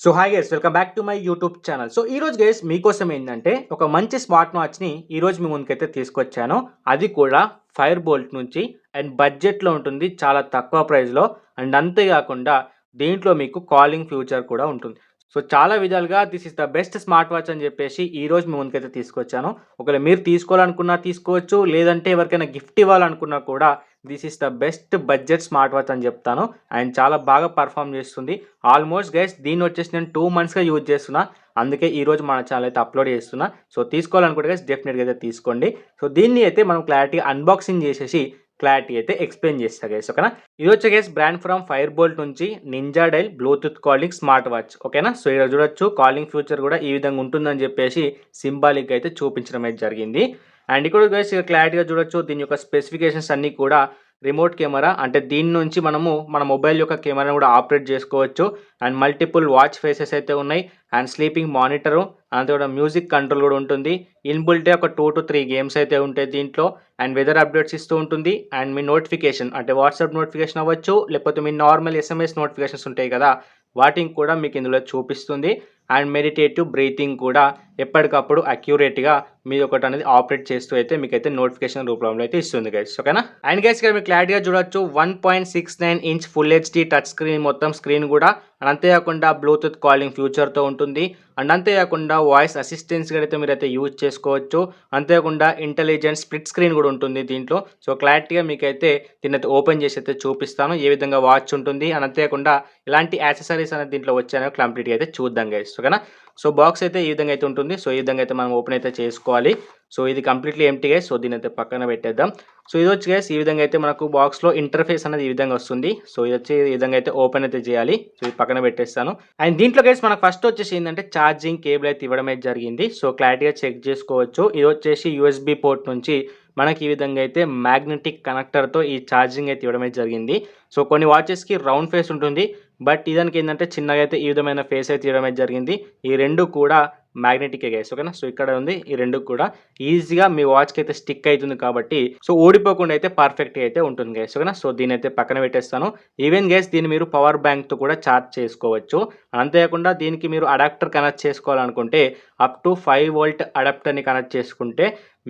So hi guys, welcome back to my YouTube channel. So ఈ రోజు guys మీకోసం ఏంటంటే ఒక మంచి స్మార్ట్ వాచ్ని ఈ రోజు మీ ముందుకైతే తీసుకొచ్చాను. అది కూడా ఫైర్ బోల్ట్ నుంచి అండ్ బడ్జెట్లో ఉంటుంది, చాలా తక్కువ ప్రైస్లో. అండ్ అంతేకాకుండా దీంట్లో మీకు కాలింగ్ ఫ్యూచర్ కూడా ఉంటుంది. సో చాలా విధాలుగా this is the best smart watch అని చెప్పేసి ఈ రోజు మీ ముందుకైతే తీసుకొచ్చాను. ఒకవేళ మీరు తీసుకోవాలనుకున్నా తీసుకోవచ్చు, లేదంటే ఎవరికైనా గిఫ్ట్ ఇవ్వాలనుకున్నా కూడా this is the best budget smart watch అని చెప్తాను. అండ్ చాలా బాగా పర్ఫామ్ చేస్తుంది. ఆల్మోస్ట్ గైస్ దీన్ని వచ్చేసి నేను 2 మంత్స్గా యూజ్ చేస్తున్నా. అందుకే ఈరోజు మన ఛానల్ అయితే అప్లోడ్ చేస్తున్నా. సో తీసుకోవాలనుకుంటే గైస్ డెఫినెట్గా అయితే తీసుకోండి. సో దీన్ని అయితే మనం క్లారిటీగా అన్బాక్సింగ్ చేసేసి క్లారిటీ అయితే ఎక్స్ప్లెయిన్ చేస్తా గైస్, ఓకేనా. ఇది వచ్చే guys brand from Fire Boltt నుంచి Ninja Dial Bluetooth calling smart watch, ఓకేనా. సో ఇక్కడ చూడొచ్చు కాలింగ్ ఫ్యూచర్ కూడా ఈ విధంగా ఉంటుందని చెప్పేసి సింబాలిక్ అయితే చూపించడం అయితే జరిగింది. అండ్ ఇక్కడ గైస్ ఇక క్లారిటీగా చూడొచ్చు దీని యొక్క స్పెసిఫికేషన్స్ అన్నీ కూడా. రిమోట్ కెమెరా అంటే దీని నుంచి మనము మన మొబైల్ యొక్క కెమెరాను కూడా ఆపరేట్ చేసుకోవచ్చు. అండ్ మల్టిపుల్ వాచ్ ఫేసెస్ అయితే ఉన్నాయి. అండ్ స్లీపింగ్ మానిటరు, అంతే కూడా మ్యూజిక్ కంట్రోల్ కూడా ఉంటుంది. ఇన్బుల్టే ఒక 2 to 3 గేమ్స్ అయితే ఉంటాయి దీంట్లో. అండ్ వెదర్ అప్డేట్స్ ఇస్తూ ఉంటుంది. అండ్ మీ నోటిఫికేషన్ అంటే వాట్సాప్ నోటిఫికేషన్ అవ్వచ్చు, లేకపోతే మీ నార్మల్ ఎస్ఎంఎస్ నోటిఫికేషన్స్ ఉంటాయి కదా, వాటిని కూడా మీకు ఇందులో చూపిస్తుంది. అండ్ మెడిటేటివ్ బ్రీతింగ్ కూడా ఎప్పటికప్పుడు అక్యురేట్గా మీరు ఒకటి అనేది ఆపరేట్ చేస్తూ అయితే మీకైతే నోటిఫికేషన్ రూపంలో అయితే ఇస్తుంది గైస్, ఓకేనా. అండ్ గైస్ ఇక్కడ మీరు క్లారిటీగా చూడొచ్చు 1.69 inch full HD touch screen మొత్తం స్క్రీన్ కూడా. అండ్ అంతేకాకుండా బ్లూటూత్ కాలింగ్ ఫ్యూచర్తో ఉంటుంది. అండ్ అంతేకాకుండా వాయిస్ అసిస్టెన్స్ అయితే మీరైతే యూజ్ చేసుకోవచ్చు. అంతేకాకుండా ఇంటెలిజెంట్ స్ప్లిట్ స్క్రీన్ కూడా ఉంటుంది దీంట్లో. సో క్లారిటీగా మీకైతే దీన్ని అయితే ఓపెన్ చేసి అయితే చూపిస్తాను ఏ విధంగా వాచ్ ఉంటుంది. అండ్ అంతేకాకుండా ఇలాంటి యాక్సెసరీస్ అనేది దీంట్లో వచ్చాయో కంప్లీట్గా అయితే చూద్దాం గైస్, ఓకేనా. సో బాక్స్ అయితే ఈ విధంగా అయితే ఉంటుంది. సో ఈ విధంగా అయితే మనం ఓపెన్ అయితే చేసుకోవాలి. సో ఇది కంప్లీట్లీ ఎంటీ గైస్. సో దీని అయితే పక్కన పెట్టేద్దాం. సో ఇది వచ్చి గైస్ ఈ విధంగా అయితే మనకు బాక్స్లో ఇంటర్ఫేస్ అనేది ఈ విధంగా వస్తుంది. సో ఇది వచ్చి ఈ విధంగా అయితే ఓపెన్ అయితే చేయాలి. సో ఇది పక్కన పెట్టేస్తాను. అండ్ దీంట్లో గైస్ మనకు ఫస్ట్ వచ్చేసి ఏంటంటే ఛార్జింగ్ కేబుల్ అయితే ఇవ్వడం అయితే జరిగింది. సో క్లారిటీగా చెక్ చేసుకోవచ్చు. ఇది వచ్చేసి యూఎస్బి పోర్ట్ నుంచి మనకి ఈ విధంగా అయితే మ్యాగ్నెటిక్ కనెక్టర్తో ఈ ఛార్జింగ్ అయితే ఇవ్వడం అయితే జరిగింది. సో కొన్ని వాచెస్కి రౌండ్ ఫేస్ ఉంటుంది, బట్ ఇదానికి ఏంటంటే చిన్నగా అయితే ఈ విధమైన ఫేస్ అయితే ఇవ్వడం అయితే జరిగింది. ఈ రెండు కూడా మ్యాగ్నెటిక్ గైస్, ఓకేనా. సో ఇక్కడ ఉంది, ఈ రెండు కూడా ఈజీగా మీ వాచ్కి అయితే స్టిక్ అవుతుంది కాబట్టి సో ఓడిపోకుండా అయితే పర్ఫెక్ట్గా అయితే ఉంటుంది గైస్, ఓకేనా. సో దీని అయితే పక్కన పెట్టేస్తాను. ఈవెన్ గైస్ దీన్ని మీరు పవర్ బ్యాంక్తో కూడా ఛార్జ్ చేసుకోవచ్చు. అంతేకాకుండా దీనికి మీరు అడాప్టర్ కనెక్ట్ చేసుకోవాలనుకుంటే అప్ టు 5 వోల్ట్ అడాప్టర్ని కనెక్ట్ చేసుకుంటే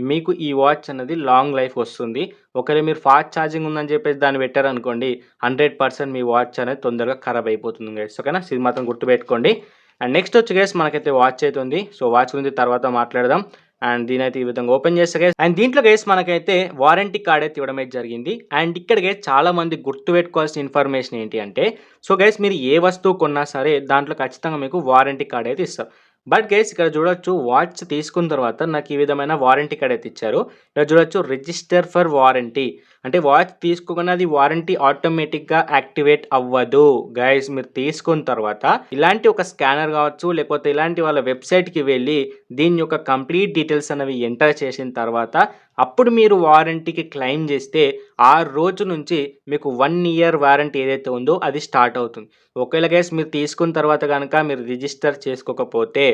మీకు ఈ వాచ్ అనేది లాంగ్ లైఫ్ వస్తుంది. ఒకవేళ మీరు ఫాస్ట్ ఛార్జింగ్ ఉందని చెప్పేసి దాన్ని పెట్టారనుకోండి 100% మీ వాచ్ అనేది తొందరగా ఖరాబ్ అయిపోతుంది గైస్, ఓకేనా. ఇది మాత్రం గుర్తుపెట్టుకోండి. అండ్ నెక్స్ట్ వచ్చి గైస్ మనకైతే వాచ్ అయితే ఉంది. సో వాచ్ గురించి తర్వాత మాట్లాడదాం. అండ్ దీని అయితే ఈ విధంగా ఓపెన్ చేస్తే గైస్, అండ్ దీంట్లో గైస్ మనకైతే వారంటీ కార్డ్ అయితే ఇవ్వడం అయితే జరిగింది. అండ్ ఇక్కడ గైస్ చాలా మంది గుర్తుపెట్టుకోవాల్సిన ఇన్ఫర్మేషన్ ఏంటి అంటే, సో గైస్ మీరు ఏ వస్తువు కొన్నా సరే దాంట్లో ఖచ్చితంగా మీకు వారంటీ కార్డ్ అయితే ఇస్తారు. బట్ గైస్ ఇక్కడ చూడొచ్చు వాచ్ తీసుకున్న తర్వాత నాకు ఈ విధమైన వారంటీ కార్డ్ అయితే ఇచ్చారు. ఇక్కడ చూడొచ్చు రిజిస్టర్ ఫర్ వారంటీ, అంటే వాచ్ తీసుకోగానే అది వారంటీ ఆటోమేటిక్గా యాక్టివేట్ అవ్వదు గైస్. మీరు తీసుకున్న తర్వాత ఇలాంటి ఒక స్కానర్ కావచ్చు, లేకపోతే ఇలాంటి వాళ్ళ వెబ్సైట్కి వెళ్ళి దీని యొక్క కంప్లీట్ డీటెయిల్స్ అనేవి ఎంటర్ చేసిన తర్వాత అప్పుడు మీరు వారంటీకి క్లెయిమ్ చేస్తే ఆ రోజు నుంచి మీకు 1 ఇయర్ వారంటీ ఏదైతే ఉందో అది స్టార్ట్ అవుతుంది. ఒకవేళ గైస్ మీరు తీసుకున్న తర్వాత కనుక మీరు రిజిస్టర్ చేసుకోకపోతే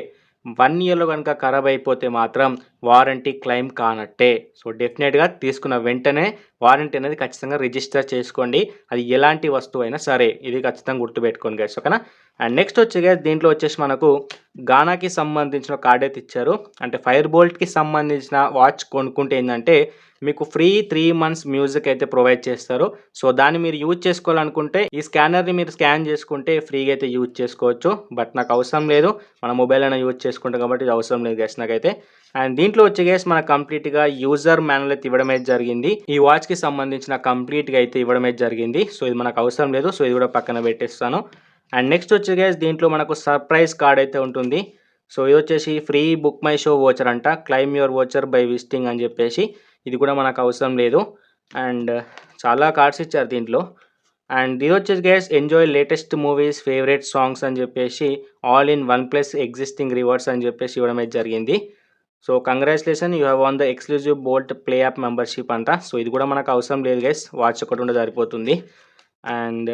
1 ఇయర్లో కనుక ఖరాబ్ అయిపోతే మాత్రం వారంటీ క్లెయిమ్ కానట్టే. సో డెఫినెట్గా తీసుకున్న వెంటనే వారంటీ అనేది ఖచ్చితంగా రిజిస్టర్ చేసుకోండి, అది ఎలాంటి వస్తువు అయినా సరే. ఇది ఖచ్చితంగా గుర్తుపెట్టుకోండి గైస్, ఓకేనా. అండ్ నెక్స్ట్ వచ్చి గైస్ దీంట్లో వచ్చేసి మనకు గానాకి సంబంధించిన కార్డ్ అయితే ఇచ్చారు. అంటే ఫైర్ బోల్ట్కి సంబంధించిన వాచ్ కొనుక్కుంటే ఏంటంటే మీకు ఫ్రీ 3 months మ్యూజిక్ అయితే ప్రొవైడ్ చేస్తారు. సో దాన్ని మీరు యూజ్ చేసుకోవాలనుకుంటే ఈ స్కానర్ని మీరు స్కాన్ చేసుకుంటే ఫ్రీగా అయితే యూజ్ చేసుకోవచ్చు. బట్ నాకు అవసరం లేదు, మన మొబైల్ అయినా యూజ్ చేసుకుంటాం కాబట్టి ఇది అవసరం లేదు గైస్ నాకైతే. అండ్ దీంట్లో వచ్చే గైస్ మనకు కంప్లీట్గా యూజర్ మాన్యువల్ అయితే ఇవ్వడం అయితే జరిగింది. ఈ వాచ్కి సంబంధించిన కంప్లీట్గా అయితే ఇవ్వడం అయితే జరిగింది. సో ఇది మనకు అవసరం లేదు, సో ఇది కూడా పక్కన పెట్టేస్తాను. అండ్ నెక్స్ట్ వచ్చే గైస్ దీంట్లో మనకు సర్ప్రైజ్ కార్డ్ అయితే ఉంటుంది. సో ఇది వచ్చేసి free Book My Show voucher అంట, claim your voucher by visiting అని చెప్పేసి. ఇది కూడా మనకు అవసరం లేదు. అండ్ చాలా కార్డ్స్ ఇచ్చారు దీంట్లో. అండ్ ఇది వచ్చేసి guys enjoy latest movies favourite songs అని చెప్పేసి ఆల్ ఇన్ 1+ ఎగ్జిస్టింగ్ రివార్డ్స్ అని చెప్పేసి ఇవ్వడం అయితే జరిగింది. So congratulation, you have won the exclusive Bolt Play app membership అంట. సో ఇది కూడా మనకు అవసరం లేదు గైస్, వాచ్ ఒకటి ఉంటే సరిపోతుంది. అండ్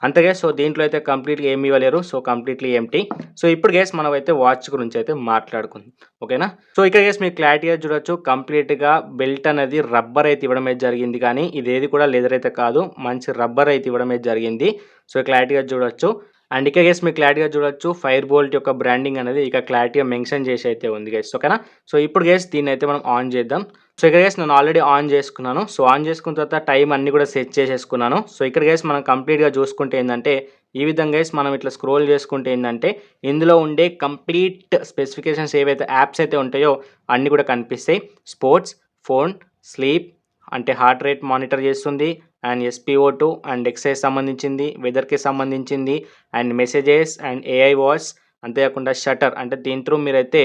అంతే గైస్. సో దీంట్లో అయితే కంప్లీట్గా ఏమి ఇవ్వలేరు, సో కంప్లీట్లీ ఎంటీ. సో ఇప్పుడు గైస్ మనం అయితే వాచ్ గురించి అయితే మాట్లాడుకుందాం, ఓకేనా. సో ఇక్కడ గైస్ మీకు క్లారిటీగా చూడొచ్చు కంప్లీట్గా బెల్ట్ అనేది రబ్బర్ అయితే ఇవ్వడం అయితే జరిగింది, కానీ ఇదేది కూడా లెదర్ అయితే కాదు, మంచి రబ్బర్ అయితే ఇవ్వడం అయితే జరిగింది. సో క్లారిటీగా చూడొచ్చు. అండ్ ఇక్కడ గైస్ మీరు క్లారిటీగా చూడొచ్చు ఫైర్ బోల్ట్ యొక్క బ్రాండింగ్ అనేది ఇక క్లారిటీగా మెన్షన్ చేసి అయితే ఉంది గైస్. ఓకేనా. సో ఇప్పుడు గైస్ దీన్ని అయితే మనం ఆన్ చేద్దాం. సో ఇక్కడ గైస్ నేను ఆల్రెడీ ఆన్ చేసుకున్నాను. సో ఆన్ చేసుకున్న తర్వాత టైం అన్ని కూడా సెట్ చేసేసుకున్నాను. సో ఇక్కడ గైస్ మనం కంప్లీట్గా చూసుకుంటే ఏంటంటే ఈ విధంగా గైస్ మనం ఇట్లా స్క్రోల్ చేసుకుంటే ఏంటంటే ఇందులో ఉండే కంప్లీట్ స్పెసిఫికేషన్స్ ఏవైతే యాప్స్ అయితే ఉంటాయో అన్నీ కూడా కనిపిస్తాయి. స్పోర్ట్స్, ఫోన్, స్లీప్ అంటే హార్ట్ రేట్ మానిటర్ చేస్తుంది, అండ్ SpO2 అండ్ ఎక్సర్సైజ్ సంబంధించింది, వెదర్కి సంబంధించింది, and messages and AI watch, అంతేకాకుండా షటర్ అంటే దీని త్రూ మీరైతే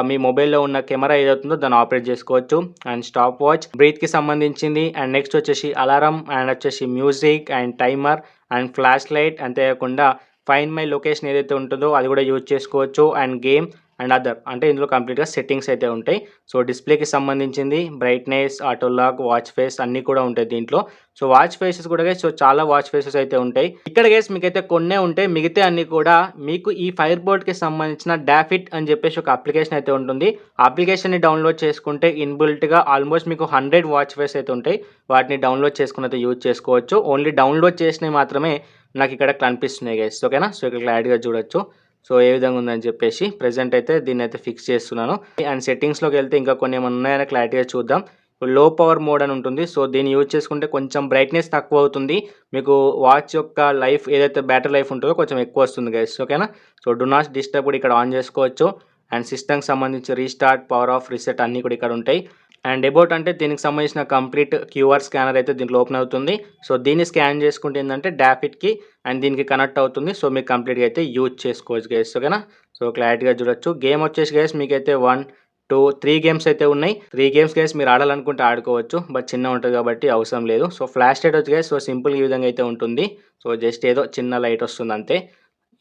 మీ మొబైల్లో ఉన్న కెమెరా ఏదవుతుందో దాన్ని ఆపరేట్ చేసుకోవచ్చు. అండ్ స్టాప్ వాచ్, బ్రీత్కి సంబంధించింది, అండ్ నెక్స్ట్ వచ్చేసి అలారం, అండ్ వచ్చేసి music and timer and flash light, అంతేకాకుండా ఫైండ్ మై లొకేషన్ ఏదైతే ఉంటుందో అది కూడా యూజ్ చేసుకోవచ్చు. అండ్ గేమ్ అండ్ అదర్ అంటే ఇందులో కంప్లీట్గా సెట్టింగ్స్ అయితే ఉంటాయి. సో డిస్ప్లేకి సంబంధించింది, brightness, auto lock, watch face అన్నీ కూడా ఉంటాయి దీంట్లో. సో వాచ్ ఫేసెస్ కూడా గైస్ సో చాలా వాచ్ ఫేసెస్ అయితే ఉంటాయి. ఇక్కడ గైస్ మీకైతే కొన్నే ఉంటాయి, మిగతా అన్ని కూడా మీకు ఈ ఫైర్ బోల్ట్కి సంబంధించిన డాఫిట్ అని చెప్పేసి ఒక అప్లికేషన్ అయితే ఉంటుంది. ఆ అప్లికేషన్ని డౌన్లోడ్ చేసుకుంటే ఇన్బుల్ట్గా ఆల్మోస్ట్ మీకు 100 వాచ్ ఫేస్ అయితే ఉంటాయి. వాటిని డౌన్లోడ్ చేసుకుని అయితే యూజ్ చేసుకోవచ్చు. ఓన్లీ డౌన్లోడ్ చేసినవి మాత్రమే నాకు ఇక్కడ కనిపిస్తున్నాయి గైస్. ఓకేనా. సో ఇక్కడ క్లారిటీగా చూడొచ్చు సో ఏ విధంగా ఉందని చెప్పేసి ప్రెజెంట్ అయితే దీన్ని అయితే ఫిక్స్ చేస్తున్నాను. అండ్ సెట్టింగ్స్లోకి వెళ్తే ఇంకా కొన్ని ఏమైనా ఉన్నాయని క్లారిటీగా చూద్దాం. లో పవర్ మోడ్ అని ఉంటుంది. సో దీన్ని యూజ్ చేసుకుంటే కొంచెం బ్రైట్నెస్ తక్కువ అవుతుంది, మీకు వాచ్ యొక్క లైఫ్ ఏదైతే బ్యాటరీ లైఫ్ ఉంటుందో కొంచెం ఎక్కువ వస్తుంది గైస్. ఓకేనా. సో డు నాట్ డిస్టర్బ్ కూడా ఇక్కడ ఆన్ చేసుకోవచ్చు. అండ్ సిస్టమ్కి సంబంధించి రీస్టార్ట్, పవర్ ఆఫ్, రీసెట్ అన్నీ కూడా ఇక్కడ ఉంటాయి. అండ్ అబౌట్ అంటే దీనికి సంబంధించిన కంప్లీట్ QR స్కానర్ అయితే దీంట్లో ఓపెన్ అవుతుంది. సో దీన్ని స్కాన్ చేసుకుంటే ఏంటంటే డాఫిట్కి అండ్ దీనికి కనెక్ట్ అవుతుంది. సో మీకు కంప్లీట్గా అయితే యూజ్ చేసుకోవచ్చు గైస్. ఓకేనా. సో క్లారిటీగా చూడొచ్చు. గేమ్ వచ్చేసి గైస్ మీకైతే 1, 2, 3 గేమ్స్ అయితే ఉన్నాయి. 3 గేమ్స్ గైస్ మీరు ఆడాలనుకుంటే ఆడుకోవచ్చు, బట్ చిన్న ఉంటుంది కాబట్టి అవసరం లేదు. సో ఫ్లాష్ లైట్ వచ్చి గైస్ సో సింపుల్ ఈ విధంగా అయితే ఉంటుంది. సో జస్ట్ ఏదో చిన్న లైట్ వస్తుంది అంతే.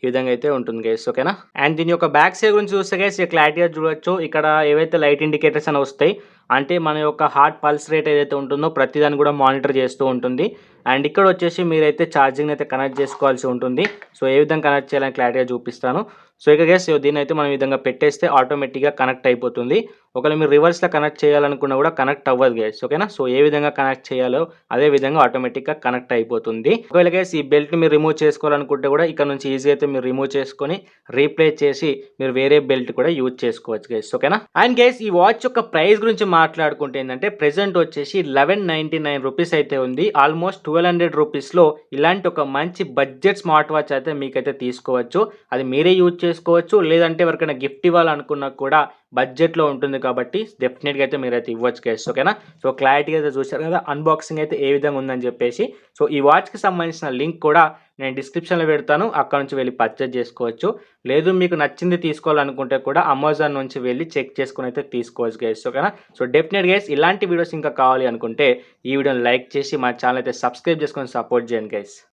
ఈ విధంగా అయితే ఉంటుంది గైస్. ఓకేనా. అండ్ దీని యొక్క బ్యాక్ సైడ్ గురించి చూస్తే గైస్ క్లారిటీగా చూడొచ్చు. ఇక్కడ ఏవైతే లైట్ ఇండికేటర్స్ అని వస్తాయి అంటే మన యొక్క హార్ట్ పల్స్ రేట్ ఏదైతే ఉంటుందో ప్రతిదాన్ని కూడా మానిటర్ చేస్తూ ఉంటుంది. అండ్ ఇక్కడ వచ్చేసి మీరైతే ఛార్జింగ్ అయితే కనెక్ట్ చేసుకోవాల్సి ఉంటుంది. సో ఏ విధంగా కనెక్ట్ చేయాలని క్లారిటీగా చూపిస్తాను. సో ఇక గైస్ దీన్ని అయితే మనం ఈ విధంగా పెట్టేస్తే ఆటోమేటిక్గా కనెక్ట్ అయిపోతుంది. ఒకవేళ మీరు రివర్స్లో కనెక్ట్ చేయాలనుకున్నా కూడా కనెక్ట్ అవ్వదు గైస్. ఓకేనా. సో ఏ విధంగా కనెక్ట్ చేయాలో అదే విధంగా ఆటోమేటిక్గా కనెక్ట్ అయిపోతుంది. ఒకవేళ గైస్ ఈ బెల్ట్ని మీరు రిమూవ్ చేసుకోవాలనుకుంటే కూడా ఇక్కడ నుంచి ఈజీ అయితే మీరు రిమూవ్ చేసుకొని రీప్లేస్ చేసి మీరు వేరే బెల్ట్ కూడా యూజ్ చేసుకోవచ్చు గైస్. ఓకేనా. అండ్ గైస్ ఈ వాచ్ యొక్క ప్రైస్ గురించి మాట్లాడుకుంటే ఏంటంటే ప్రెసెంట్ వచ్చేసి 1199 రూపీస్ అయితే ఉంది. ఆల్మోస్ట్ 1200 రూపీస్లో ఇలాంటి ఒక మంచి బడ్జెట్ స్మార్ట్ వాచ్ అయితే మీకైతే తీసుకోవచ్చు. అది మీరే యూజ్ చేసుకోవచ్చు, లేదంటే ఎవరికైనా గిఫ్ట్ ఇవ్వాలనుకున్నా కూడా బడ్జెట్లో ఉంటుంది కాబట్టి డెఫినెట్గా అయితే మీరైతే ఇవ్వచ్చు గైస్. ఓకేనా. సో క్లారిటీగా అయితే చూశారు కదా అన్బాక్సింగ్ అయితే ఏ విధంగా ఉందని చెప్పేసి. సో ఈ వాచ్కి సంబంధించిన లింక్ కూడా నేను డిస్క్రిప్షన్లో పెడతాను, అక్కడ నుంచి వెళ్ళి పర్చేజ్ చేసుకోవచ్చు. లేదు మీకు నచ్చింది తీసుకోవాలనుకుంటే కూడా అమెజాన్ నుంచి వెళ్ళి చెక్ చేసుకుని అయితే తీసుకోవచ్చు గైస్. ఓకేనా. సో డెఫినెట్ గైస్ ఇలాంటి వీడియోస్ ఇంకా కావాలి అనుకుంటే ఈ వీడియోని లైక్ చేసి మా ఛానల్ అయితే సబ్స్క్రైబ్ చేసుకొని సపోర్ట్ చేయండి గైస్.